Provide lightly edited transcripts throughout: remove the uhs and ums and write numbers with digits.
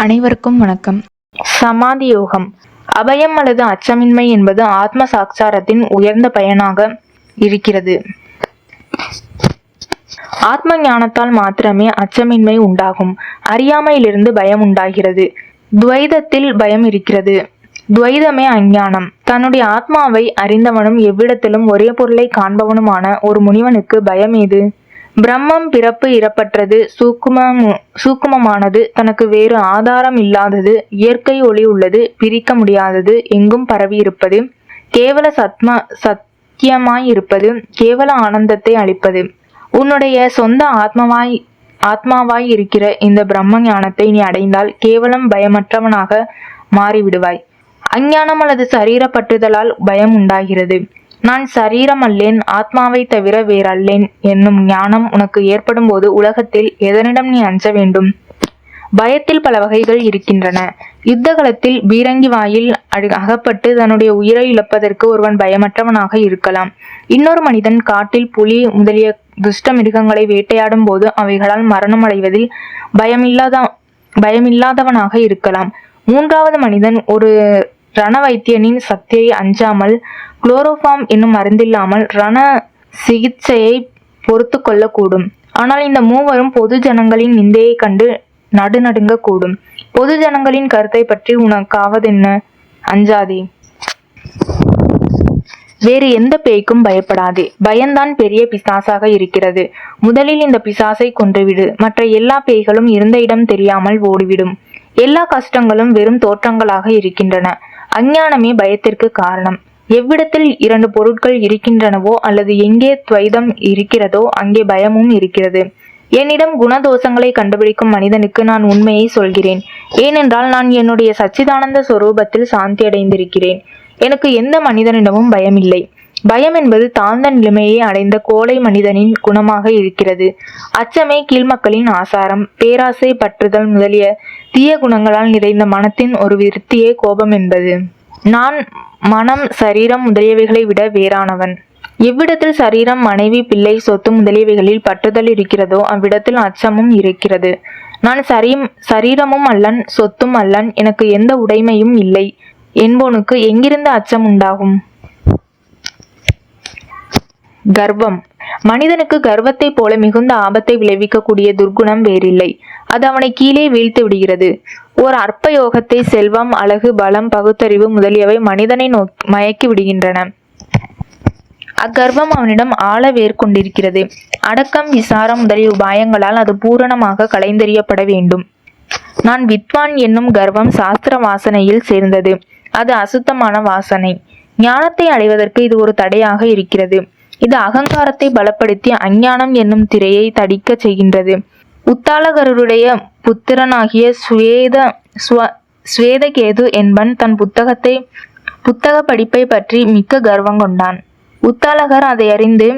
அனைவருக்கும் வணக்கம். சமாதி யோகம். அபயம் அல்லது அச்சமின்மை என்பது ஆத்ம சாட்சாரத்தின் உயர்ந்த பயனாக இருக்கிறது. ஆத்ம ஞானத்தால் மாத்திரமே அச்சமின்மை உண்டாகும். அறியாமையிலிருந்து பயம் உண்டாகிறது. துவைதத்தில் பயம் இருக்கிறது. துவைதமே அஞ்ஞானம். தன்னுடைய ஆத்மாவை அறிந்தவனும் எவ்விடத்திலும் ஒரே பொருளை காண்பவனுமான ஒரு முனிவனுக்கு பயம் ஏது? பிரம்மம் பிறப்பு இறப்பற்றது, சூக்குமமானது, தனக்கு வேறு ஆதாரம் இல்லாதது, இயற்கை ஒளி உள்ளது, பிரிக்க முடியாதது, எங்கும் பரவி இருப்பது, கேவல சத்தியமாயிருப்பது, கேவல ஆனந்தத்தை அளிப்பது. உன்னுடைய சொந்த ஆத்மாவாய் இருக்கிற இந்த பிரம்ம ஞானத்தை நீ அடைந்தால் கேவலம் பயமற்றவனாக மாறிவிடுவாய். அஞ்ஞானம் அல்லது சரீர பற்றுதலால் பயம் உண்டாகிறது. நான் சரீரம் அல்லேன், ஆத்மாவை தவிர வேறல்லேன் என்னும் ஞானம் உனக்கு ஏற்படும் போது உலகத்தில் எதனிடம் நீ அஞ்ச வேண்டும்? பயத்தில் பல வகைகள் இருக்கின்றன. யுத்த களத்தில் பீரங்கி வாயில் அகப்பட்டு தன்னுடைய உயிரை இழப்பதற்கு ஒருவன் பயமற்றவனாக இருக்கலாம். இன்னொரு மனிதன் காட்டில் புலி முதலிய துஷ்ட மிருகங்களை வேட்டையாடும் போது அவைகளால் மரணம் அடைவதில் பயமில்லாதவனாக இருக்கலாம். மூன்றாவது மனிதன் ஒரு ரண வைத்தியனின் சக்தியை அஞ்சாமல், குளோரோஃபார்ம் என்னும் மருந்தில்லாமல் ரண சிகிச்சையை பொறுத்து கொள்ளக்கூடும். ஆனால் இந்த மூவரும் பொது ஜனங்களின் நிந்தையை கண்டு நடுநடுங்க கூடும். பொது ஜனங்களின் கருத்தை பற்றி உனக்காவதென்ன? அஞ்சாதே. வேறு எந்த பேய்க்கும் பயப்படாதே. பயம்தான் பெரிய பிசாசாக இருக்கிறது. முதலில் இந்த பிசாசை கொன்றுவிடு. மற்ற எல்லா பேய்களும் இருந்த இடம் தெரியாமல் ஓடிவிடும். எல்லா கஷ்டங்களும் வெறும் தோற்றங்களாக இருக்கின்றன. அஞ்ஞானமே பயத்திற்கு காரணம். எவ்விடத்தில் இரண்டு பொருட்கள் இருக்கின்றனவோ அல்லது எங்கே துவைதம் இருக்கிறதோ அங்கே பயமும் இருக்கிறது. என்னிடம் குணதோஷங்களை கண்டுபிடிக்கும் மனிதனுக்கு நான் உண்மையை சொல்கிறேன். ஏனென்றால் நான் என்னுடைய சச்சிதானந்த சொரூபத்தில் சாந்தி அடைந்திருக்கிறேன். எனக்கு எந்த மனிதனிடமும் பயமில்லை. பயம் என்பது தாழ்ந்த நிலைமையை அடைந்த கோழை மனிதனின் குணமாக இருக்கிறது. அச்சமே கீழ்மக்களின் ஆசாரம். பேராசை, பற்றுதல் முதலிய தீய குணங்களால் நிறைந்த மனத்தின் ஒரு விருத்தியே கோபம் என்பது. நான் மனம், சரீரம் முதலியவைகளை விட வேறானவன். எவ்விடத்தில் சரீரம், மனைவி, பிள்ளை, சொத்து முதலியவைகளில் பற்றுதல் இருக்கிறதோ அவ்விடத்தில் அச்சமும் இருக்கிறது. நான் சரீரமும் அல்லன், சொத்தும் அல்லன், எனக்கு எந்த உடைமையும் இல்லை என்பவனுக்கு எங்கிருந்து அச்சம் உண்டாகும்? கர்வம். மனிதனுக்கு கர்வத்தை போல மிகுந்த ஆபத்தை விளைவிக்கக்கூடிய துர்குணம் வேறில்லை. அது அவனை கீழே வீழ்த்து விடுகிறது. ஓர் அற்ப யோகத்தை செல்வம், அழகு, பலம், பகுத்தறிவு முதலியவை மனிதனை மயக்கி விடுகின்றன. அக்கர்வம் அவனிடம் ஆழ வேர்கொண்டிருக்கிறது. அடக்கம், விசாரம் முதலிய உபாயங்களால் அது பூரணமாக களைந்தெறியப்பட வேண்டும். நான் வித்வான் என்னும் கர்வம் சாஸ்திர வாசனையில் சேர்ந்தது. அது அசுத்தமான வாசனை. ஞானத்தை அடைவதற்கு இது ஒரு தடையாக இருக்கிறது. இது அகங்காரத்தை பலப்படுத்தி அஞ்ஞானம் என்னும் திரையை தடிக்க செய்கின்றது. உத்தாலகருடைய புத்திரனாகிய ஸ்வேதகேது என்பன் தன் புத்தக படிப்பை பற்றி மிக்க கர்வம் கொண்டான். உத்தாலகர் அதை அறிந்து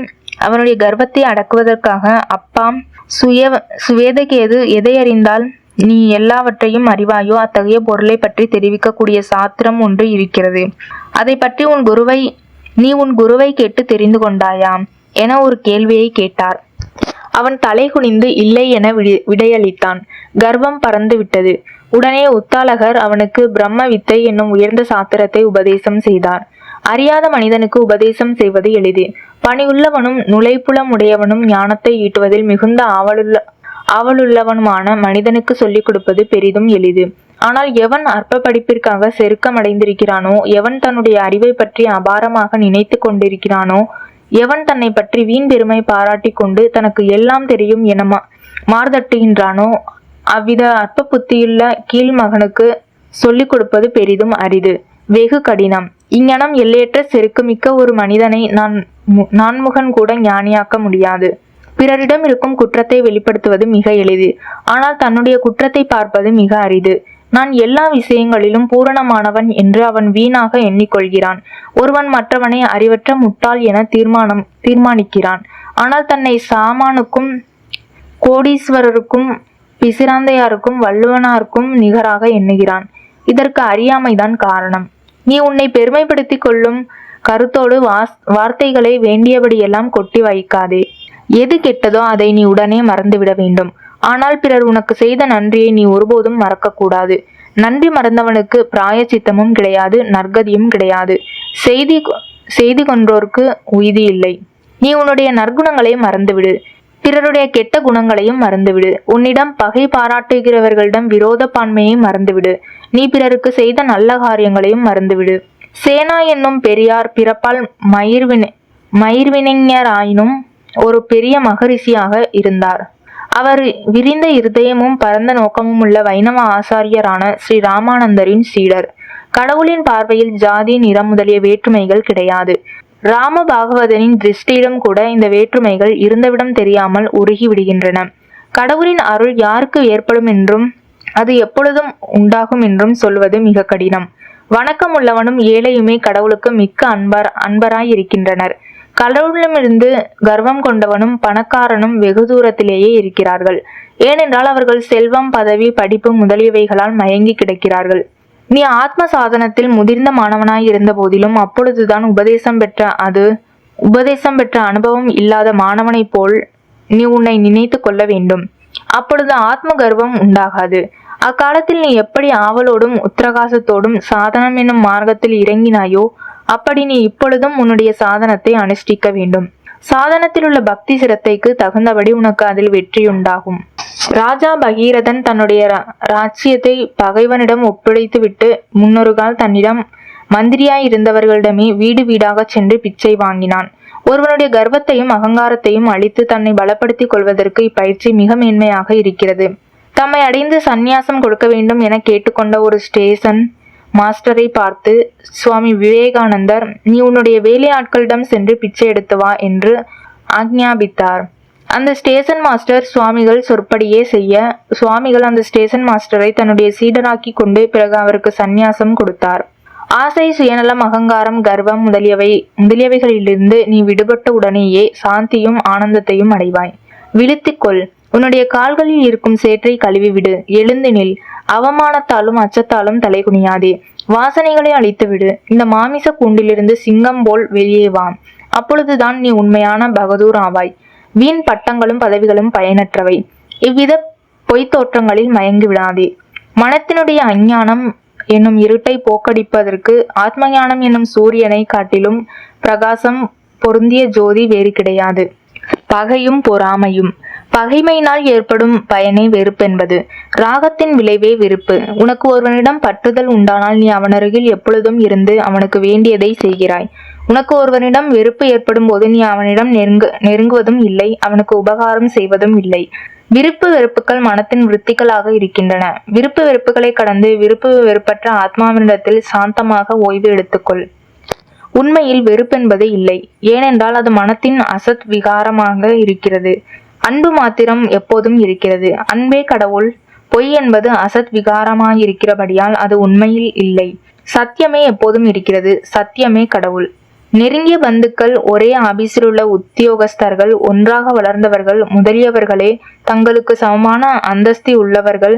அவனுடைய கர்வத்தை அடக்குவதற்காக, அப்பா சுவேதகேது, எதை அறிந்தால் நீ எல்லாவற்றையும் அறிவாயோ அத்தகைய பொருளை பற்றி தெரிவிக்கக்கூடிய சாத்திரம் ஒன்று இருக்கிறது. அதை பற்றி நீ உன் குருவை கேட்டு தெரிந்து கொண்டாயாம் என ஒரு கேள்வியை கேட்டார். அவன் தலை குனிந்து இல்லை என விடையளித்தான். கர்வம் பறந்து விட்டது. உடனே உத்தாலகர் அவனுக்கு பிரம்ம வித்தை என்னும் உயர்ந்த சாத்திரத்தை உபதேசம் செய்தார். அறியாத மனிதனுக்கு உபதேசம் செய்வது எளிது. பணியுள்ளவனும் நுழைப்புலம் உடையவனும் ஞானத்தை ஈட்டுவதில் மிகுந்த ஆவலுள்ளவனுமான மனிதனுக்கு சொல்லிக் கொடுப்பது பெரிதும் எளிது. ஆனால் எவன் அற்ப படிப்பிற்காக செருக்கம் அடைந்திருக்கிறானோ, எவன் தன்னுடைய அறிவை பற்றி அபாரமாக நினைத்து கொண்டிருக்கிறானோ, எவன் தன்னை பற்றி வீண் பெருமை பாராட்டி கொண்டு தனக்கு எல்லாம் தெரியும் என மார்தட்டுகின்றானோ, அவ்வித அற்ப புத்தியுள்ள கீழ் மகனுக்கு சொல்லிக் கொடுப்பது பெரிதும் அரிது, வெகு கடினம். இங்ஙனம் எல்லையற்ற செருக்குமிக்க ஒரு மனிதனை நான்முகன் கூட ஞானியாக்க முடியாது. பிறரிடம் இருக்கும் குற்றத்தை வெளிப்படுத்துவது மிக எளிது. ஆனால் தன்னுடைய குற்றத்தை பார்ப்பது மிக அரிது. நான் எல்லா விஷயங்களிலும் பூரணமானவன் என்று அவன் வீணாக எண்ணிக்கொள்கிறான். ஒருவன் மற்றவனை அறிவற்ற முட்டாள் என தீர்மானிக்கிறான். ஆனால் தன்னை சாமானுக்கும், கோடீஸ்வரருக்கும், பிசிராந்தையாருக்கும், வள்ளுவனாருக்கும் நிகராக எண்ணுகிறான். இதற்கு அறியாமைதான் காரணம். நீ உன்னை பெருமைப்படுத்திக் கொள்ளும் கருத்தோடு வார்த்தைகளை வேண்டியபடியெல்லாம் கொட்டி வைக்காதே. எது கெட்டதோ அதை நீ உடனே மறந்துவிட வேண்டும். ஆனால் பிறர் உனக்கு செய்த நன்றியை நீ ஒருபோதும் மறக்கக்கூடாது. நன்றி மறந்தவனுக்கு பிராயச்சித்தமும் கிடையாது, நற்கதியும் கிடையாது. செய்தி கொன்றோருக்கு உய்தி இல்லை. நீ உன்னுடைய நற்குணங்களை மறந்துவிடு, பிறருடைய கெட்ட குணங்களையும் மறந்துவிடு. உன்னிடம் பகை பாராட்டுகிறவர்களிடம் விரோத பான்மையை மறந்துவிடு. நீ பிறருக்கு செய்த நல்ல காரியங்களையும் மறந்துவிடு. சேனா என்னும் பெரியார் பிறப்பால் மயிர்வினைஞராயினும் ஒரு பெரிய மகரிஷியாக இருந்தார். அவர் விரிந்த இருதயமும் பரந்த நோக்கமும் உள்ள வைணவ ஆசாரியரான ஸ்ரீ ராமானந்தரின் சீடர். கடவுளின் பார்வையில் ஜாதி, நிறம் முதலிய வேற்றுமைகள் கிடையாது. ராம பாகவதனின் திருஷ்டியிடம் கூட இந்த வேற்றுமைகள் இருந்தவிடம் தெரியாமல் உருகி விடுகின்றன. கடவுளின் அருள் யாருக்கு ஏற்படும் என்றும் அது எப்பொழுதும் உண்டாகும் என்றும் சொல்வது மிக கடினம். வணக்கம் உள்ளவனும் ஏழையுமே கடவுளுக்கு மிக்க அன்பராய் இருக்கின்றனர். கடவுளிடமிருந்து கர்வம் கொண்டவனும் பணக்காரனும் வெகு தூரத்திலேயே இருக்கிறார்கள். ஏனென்றால் அவர்கள் செல்வம், பதவி, படிப்பு முதலியவைகளால் மயங்கி கிடக்கிறார்கள். நீ ஆத்ம சாதனத்தில் முதிர்ந்த மாணவனாய் இருந்த போதிலும் அப்பொழுதுதான் உபதேசம் பெற்ற அனுபவம் இல்லாத மாணவனைப் போல் நீ உன்னை நினைத்து கொள்ள வேண்டும். அப்பொழுது ஆத்ம கர்வம் உண்டாகாது. அக்காலத்தில் நீ எப்படி ஆவலோடும் உத்திரகாசத்தோடும் சாதனம் என்னும் மார்க்கத்தில் இறங்கினாயோ அப்படி நீ இப்பொழுதும் உன்னுடைய சாதனத்தை அனுஷ்டிக்க வேண்டும். சாதனத்தில் உள்ள பக்தி சிரத்தைக்கு தகுந்தபடி உனக்கு அதில் வெற்றியுண்டாகும். ராஜா பகீரதன் தன்னுடைய ராஜ்யத்தை பகைவனிடம் ஒப்படைத்து விட்டு முன்னொரு கால் தன்னிடம் மந்திரியாய் இருந்தவர்களிடமே வீடு வீடாக சென்று பிச்சை வாங்கினான். ஒருவனுடைய கர்வத்தையும் அகங்காரத்தையும் அழித்து தன்னை பலப்படுத்திக் கொள்வதற்கு இப்பயிற்சி மிக மேன்மையாக இருக்கிறது. தம்மை அடைந்து சந்நியாசம் கொடுக்க வேண்டும் என கேட்டுக்கொண்ட ஒரு ஸ்டேஷன் மாஸ்டரை பார்த்து சுவாமி விவேகானந்தர், நீ உன்னுடைய வேலையாட்களிடம் சென்று பிச்சை எடுத்து வா என்று ஆக்ஞாபித்தார். அந்த ஸ்டேஷன் மாஸ்டர் சுவாமிகள் சொற்படியே செய்ய, சுவாமிகள் அந்த ஸ்டேஷன் மாஸ்டரை தன்னுடைய சீடராக்கி கொண்டு பிறகு அவருக்கு சந்நியாசம் கொடுத்தார். ஆசை, சுயநலம், அகங்காரம், கர்வம் முதலியவைகளிலிருந்து நீ விடுபட்ட உடனேயே சாந்தியும் ஆனந்தத்தையும் அடைவாய். விழித்துக்கொள், உன்னுடைய கால்களில் இருக்கும் சேற்றை கழுவிவிடு, எழுந்து நில். அவமானத்தாலும் அச்சத்தாலும் தலை குனியாதே. வாசனைகளை அழித்துவிடு. இந்த மாமிச கூண்டிலிருந்து சிங்கம் போல் வெளியே வா. அப்பொழுதுதான் நீ உண்மையான பகதூர் ஆவாய். வீண் பட்டங்களும் பதவிகளும் பயனற்றவை. இவ்வித பொய்த் தோற்றங்களில் மயங்கி விடாதே. மனத்தினுடைய அஞ்ஞானம் என்னும் இருட்டை போக்கடிப்பதற்கு ஆத்மஞானம் என்னும் சூரியனை காட்டிலும் பிரகாசம் பொருந்திய ஜோதி வேறு கிடையாது. பகையும் பொறாமையும். பகைமையினால் ஏற்படும் பயனை வெறுப்பென்பது. ராகத்தின் விளைவே வெறுப்பு. உனக்கு ஒருவனிடம் பற்றுதல் உண்டானால் நீ அவனருகில் எப்பொழுதும் இருந்து அவனுக்கு வேண்டியதை செய்கிறாய். உனக்கு ஒருவனிடம் வெறுப்பு ஏற்படும் போது நீ அவனிடம் நெருங்குவதும் இல்லை, அவனுக்கு உபகாரம் செய்வதும் இல்லை. விருப்பு வெறுப்புகள் மனத்தின் விருத்திகளாக இருக்கின்றன. விருப்பு வெறுப்புகளை கடந்து விருப்பு வெறுப்பற்ற ஆத்மாவினிடத்தில் சாந்தமாக ஓய்வு எடுத்துக்கொள். உண்மையில் வெறுப்பென்பது இல்லை, ஏனென்றால் அது மனத்தின் அசத் விகாரமாக இருக்கிறது. அன்பு மாத்திரம் எப்போதும் இருக்கிறது. அன்பே கடவுள். பொய் என்பது அசத் விகாரமாயிருக்கிறபடியால் அது உண்மையில் இல்லை. சத்தியமே எப்போதும் இருக்கிறது. சத்தியமே கடவுள். நெருங்கிய பந்துக்கள், ஒரே ஆபீஸிலுள்ள உத்தியோகஸ்தர்கள், ஒன்றாக வளர்ந்தவர்கள் முதலியவர்களே தங்களுக்கு சமமான அந்தஸ்தி உள்ளவர்கள்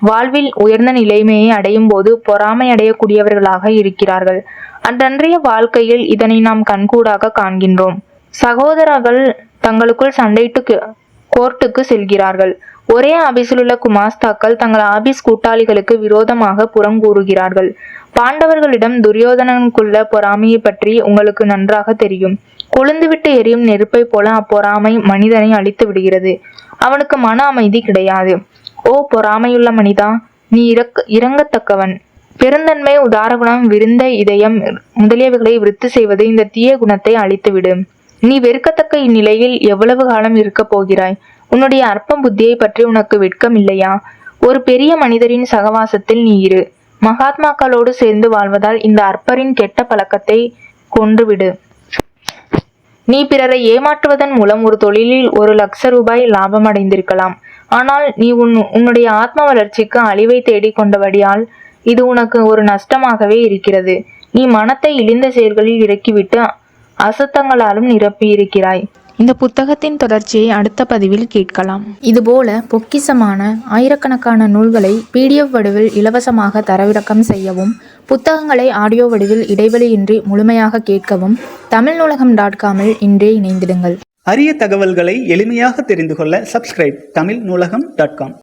வாழ்வில் உயர்ந்த நிலைமையை அடையும் போது பொறாமை அடையக்கூடியவர்களாக இருக்கிறார்கள். அன்றன்றைய வாழ்க்கையில் இதனை நாம் கண்கூடாக காண்கின்றோம். சகோதரர்கள் தங்களுக்குள் சண்டையிட்டு கோர்ட்டுக்கு செல்கிறார்கள். ஒரே ஆபீஸில் உள்ள குமாஸ்தாக்கள் தங்கள் ஆபீஸ் கூட்டாளிகளுக்கு விரோதமாக புறங்கூறுகிறார்கள். பாண்டவர்களிடம் துரியோதனனுக்குள்ள பொறாமையை பற்றி உங்களுக்கு நன்றாக தெரியும். கொழுந்துவிட்டு எரியும் நெருப்பை போல அப்பொறாமை மனிதனை அழித்து விடுகிறது. அவனுக்கு மன அமைதி கிடையாது. ஓ பொறாமையுள்ள மனிதா, நீ இறங்கத்தக்கவன். பெருந்தன்மை, உதாரகுணம், விருந்த இதயம் முதலியவைகளை விருத்தி செய்வது இந்த தீய குணத்தை அழித்துவிடு. நீ வெறுக்கத்தக்க இந்நிலையில் எவ்வளவு காலம் இருக்கப் போகிறாய்? உன்னுடைய அற்ப புத்தியை பற்றி உனக்கு வெட்கம் இல்லையா? ஒரு பெரிய மனிதரின் சகவாசத்தில் நீ இரு. மகாத்மாக்களோடு சேர்ந்து வாழ்வதால் இந்த அற்பரின் கெட்ட பழக்கத்தை கொன்றுவிடு. நீ பிறரை ஏமாற்றுவதன் மூலம் ஒரு தொழிலில் 1 லட்ச ரூபாய் லாபம் அடைந்திருக்கலாம். ஆனால் நீ உன்னுடைய ஆத்ம வளர்ச்சிக்கு அழிவை தேடிக்கொண்டபடியால் இது உனக்கு ஒரு நஷ்டமாகவே இருக்கிறது. நீ மனத்தை இழிந்த செயல்களில் இறக்கிவிட்டு அசுத்தங்களாலும் நிரப்பி இருக்கிறாய். இந்த புத்தகத்தின் தொடர்ச்சியை அடுத்த பதிவில் கேட்கலாம். இதுபோல பொக்கிஷமான ஆயிரக்கணக்கான நூல்களை PDF வடிவில் இலவசமாக தரவிறக்கம் செய்யவும், புத்தகங்களை ஆடியோ வடிவில் இடைவெளியின்றி முழுமையாக கேட்கவும் தமிழ்நூலகம்.com இன்றே இணைந்திடுங்கள். அரிய தகவல்களை எளிமையாக தெரிந்து கொள்ள சப்ஸ்கிரைப் தமிழ் நூலகம்.com.